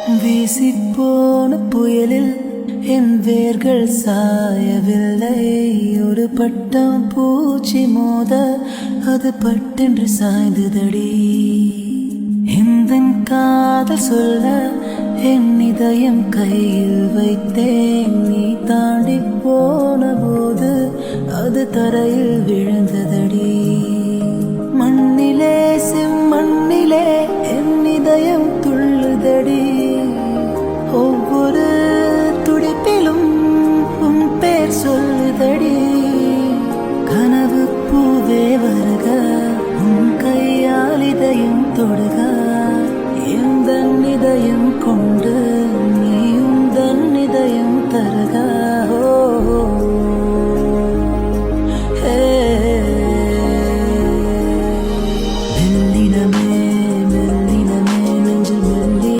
வீசிப்போன புயலில் என் வேர்கள் சாயவில்லை. ஒரு பட்டம் பூச்சி மோத அது பட்டென்று சாய்ந்ததடி. இந்த காதல் சொல்ல என் இதயம் கையில் வைத்தேன். நீ தாண்டி போன போது அது தரையில் விழுந்ததடி. மண்ணிலே செம்மண்ணிலே என் இதயம் துள்ளுதடி. ஒவ்வொரு துடிப்பிலும் உன் பேர் சொல்லுதடி. கனவு பூவே வருக, உன் கையால் இதயம் தொடுக. எந்த இதயம் கொண்டு